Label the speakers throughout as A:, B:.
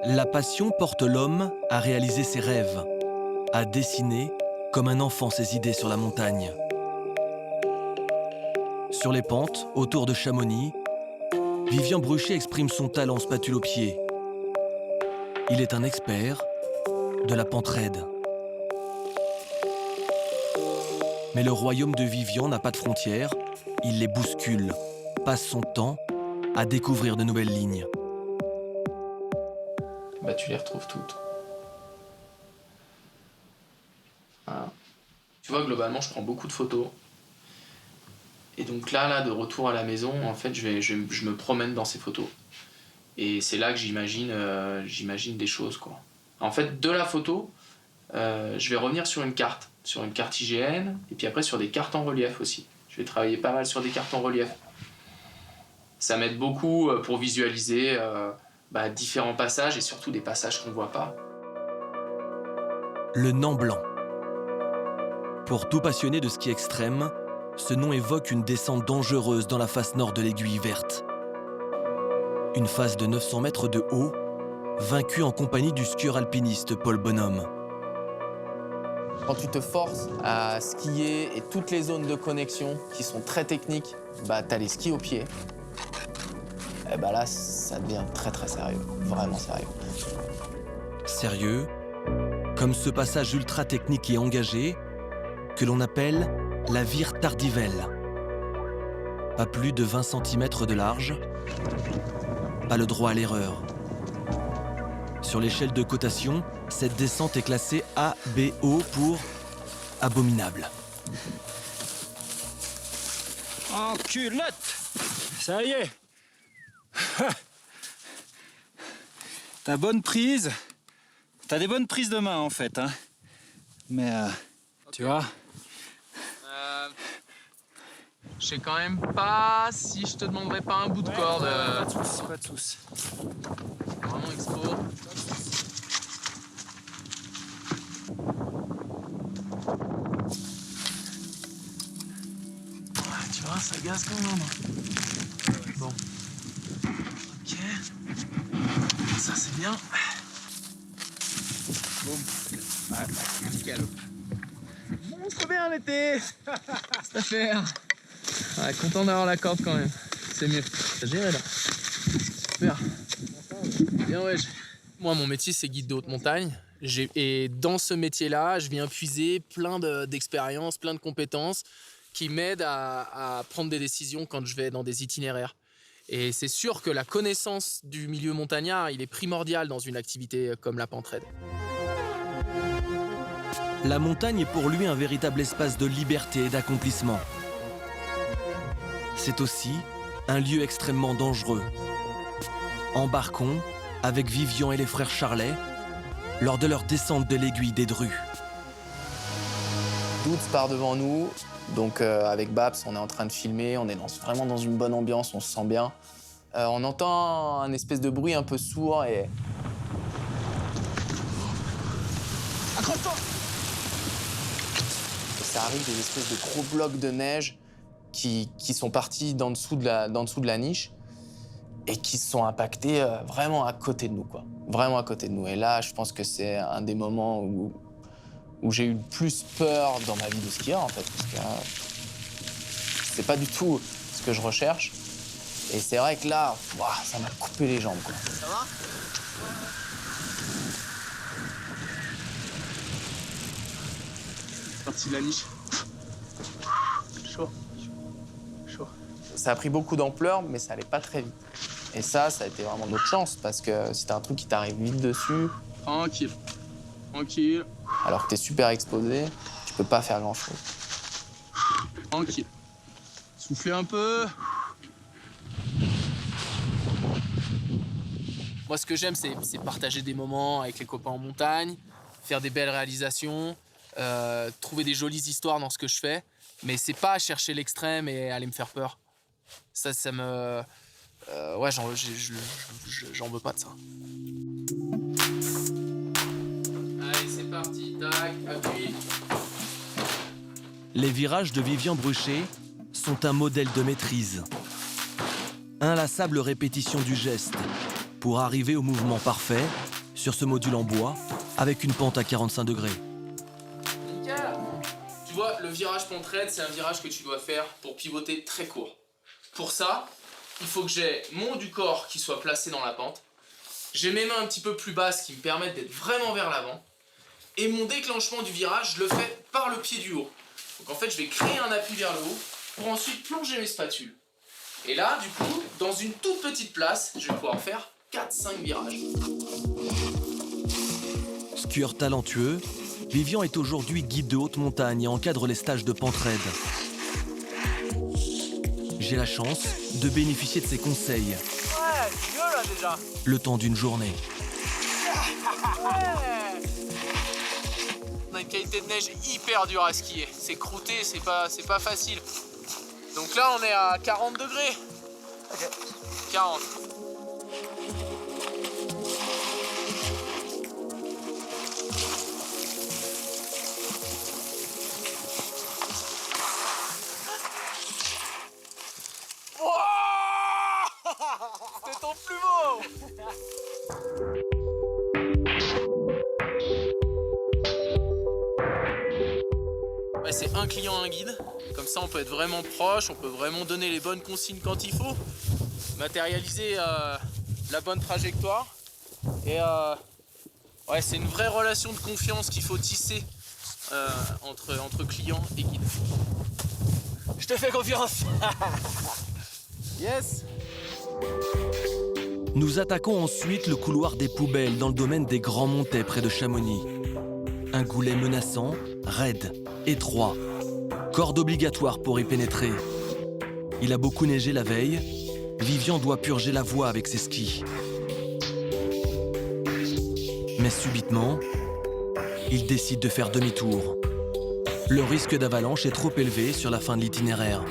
A: La passion porte l'homme à réaliser ses rêves, à dessiner comme un enfant ses idées sur la montagne. Sur les pentes, autour de Chamonix, Vivien Bruchet exprime son talent spatule au pied. Il est un expert de la pente raide. Mais le royaume de Vivien n'a pas de frontières, il les bouscule, passe son temps à découvrir de nouvelles lignes.
B: Bah, tu les retrouves toutes. Voilà. Tu vois, globalement, je prends beaucoup de photos. Et donc là, de retour à la maison, en fait, je me promène dans ces photos. Et c'est là que j'imagine des choses, quoi. En fait, de la photo, je vais revenir sur une carte IGN, et puis après sur des cartes en relief aussi. Je vais travailler pas mal sur des cartes en relief. Ça m'aide beaucoup pour visualiser différents passages, et surtout des passages qu'on ne voit pas.
A: Le Nant Blanc. Pour tout passionné de ski extrême, ce nom évoque une descente dangereuse dans la face nord de l'Aiguille Verte. Une face de 900 mètres de haut, vaincue en compagnie du skieur alpiniste Paul Bonhomme.
B: Quand tu te forces à skier et toutes les zones de connexion qui sont très techniques, t'as les skis au pied. Et là, ça devient très très sérieux, vraiment sérieux.
A: Sérieux, comme ce passage ultra technique et engagé que l'on appelle la vire Tardivelle. Pas plus de 20 cm de large, pas le droit à l'erreur. Sur l'échelle de cotation, cette descente est classée ABO pour abominable.
C: En culotte! Ça y est! T'as bonne prise. T'as des bonnes prises de main en fait, hein. Mais tu vois.
B: Je sais quand même pas si je te demanderais pas un bout de corde.
C: Pas de soucis, pas de soucis.
B: Vraiment expo. Tu vois, ça gaze quand même. Bon. Ok. Ça c'est bien.
C: Boum. Ouais, nickel.
B: Bon, trop bien l'été. C'est à faire. Ouais, content d'avoir la corde quand même. C'est mieux. T'as géré là. Super. Bien ouais. Moi, mon métier, c'est guide de haute montagne. Et dans ce métier-là, je viens puiser plein d'expériences, plein de compétences qui m'aident à prendre des décisions quand je vais dans des itinéraires. Et c'est sûr que la connaissance du milieu montagnard, il est primordial dans une activité comme la pente raide.
A: La montagne est pour lui un véritable espace de liberté et d'accomplissement. C'est aussi un lieu extrêmement dangereux. Embarquons avec Vivien et les frères Charlet lors de leur descente de l'aiguille des Drues.
B: Doutes part devant nous, donc avec Babs, on est en train de filmer, on est vraiment dans une bonne ambiance, on se sent bien. On entend un espèce de bruit un peu sourd et... Accroche-toi! Et ça arrive des espèces de gros blocs de neige qui sont partis d'en dessous de la niche et qui se sont impactés vraiment à côté de nous, quoi. Vraiment à côté de nous. Et là, je pense que c'est un des moments où j'ai eu le plus peur dans ma vie de skieur, en fait, parce que c'est pas du tout ce que je recherche. Et c'est vrai que là, ça m'a coupé les jambes, quoi. Ça va?
D: Partie de la niche. Chaud. Chaud.
B: Ça a pris beaucoup d'ampleur, mais ça allait pas très vite. Et ça a été vraiment notre chance, parce que c'était un truc qui t'arrive vite dessus.
D: Tranquille. Tranquille.
B: Alors que t'es super exposé, tu peux pas faire grand-chose.
D: Tranquille. Soufflez un peu.
B: Moi, ce que j'aime, c'est partager des moments avec les copains en montagne, faire des belles réalisations, trouver des jolies histoires dans ce que je fais. Mais c'est pas chercher l'extrême et aller me faire peur. Ça me... j'en veux pas de ça. Allez, c'est parti. Tac, appuie.
A: Les virages de Vivien Bruchet sont un modèle de maîtrise. Inlassable répétition du geste, pour arriver au mouvement parfait sur ce module en bois avec une pente à 45 degrés.
B: Nickel. Tu vois, le virage pente-raide, c'est un virage que tu dois faire pour pivoter très court. Pour ça, il faut que j'ai mon haut du corps qui soit placé dans la pente. J'ai mes mains un petit peu plus basses qui me permettent d'être vraiment vers l'avant. Et mon déclenchement du virage, je le fais par le pied du haut. Donc en fait, je vais créer un appui vers le haut pour ensuite plonger mes spatules. Et là, du coup, dans une toute petite place, je vais pouvoir faire 4-5 virages.
A: Skieur talentueux, Vivian est aujourd'hui guide de haute montagne et encadre les stages de pente raide. J'ai la chance de bénéficier de ses conseils.
B: Ouais, c'est mieux là déjà.
A: Le temps d'une journée.
B: On a une qualité de neige hyper dure à skier. C'est croûté, c'est pas facile. Donc là, on est à 40 degrés. Ok. 40. C'était ton plus beau. Ouais, c'est un client, un guide. Comme ça, on peut être vraiment proche, on peut vraiment donner les bonnes consignes quand il faut, matérialiser la bonne trajectoire. Et ouais, c'est une vraie relation de confiance qu'il faut tisser entre client et guide. Je te fais confiance. Yes.
A: Nous attaquons ensuite le couloir des poubelles dans le domaine des Grands Montets près de Chamonix. Un goulet menaçant, raide, étroit. Corde obligatoire pour y pénétrer. Il a beaucoup neigé la veille. Vivian doit purger la voie avec ses skis. Mais subitement, il décide de faire demi-tour. Le risque d'avalanche est trop élevé sur la fin de l'itinéraire.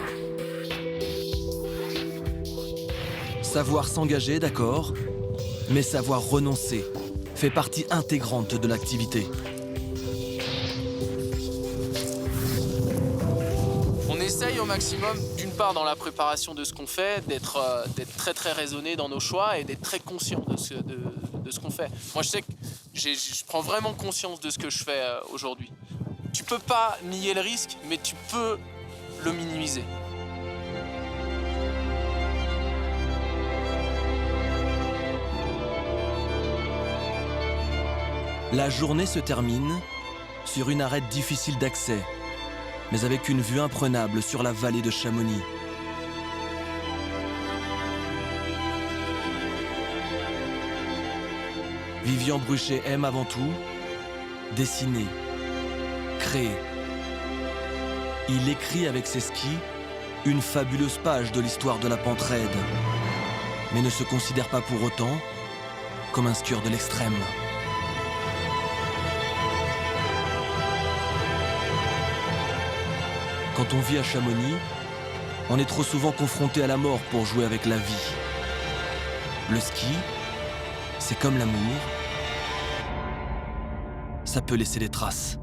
A: Savoir s'engager, d'accord, mais savoir renoncer fait partie intégrante de l'activité.
B: On essaye au maximum, d'une part dans la préparation de ce qu'on fait, d'être très très raisonné dans nos choix et d'être très conscient de ce qu'on fait. Moi je sais que je prends vraiment conscience de ce que je fais aujourd'hui. Tu peux pas nier le risque, mais tu peux le minimiser.
A: La journée se termine sur une arête difficile d'accès, mais avec une vue imprenable sur la vallée de Chamonix. Vivian Bruchet aime avant tout dessiner, créer. Il écrit avec ses skis une fabuleuse page de l'histoire de la pente raide, mais ne se considère pas pour autant comme un skieur de l'extrême. Quand on vit à Chamonix, on est trop souvent confronté à la mort pour jouer avec la vie. Le ski, c'est comme l'amour, ça peut laisser des traces.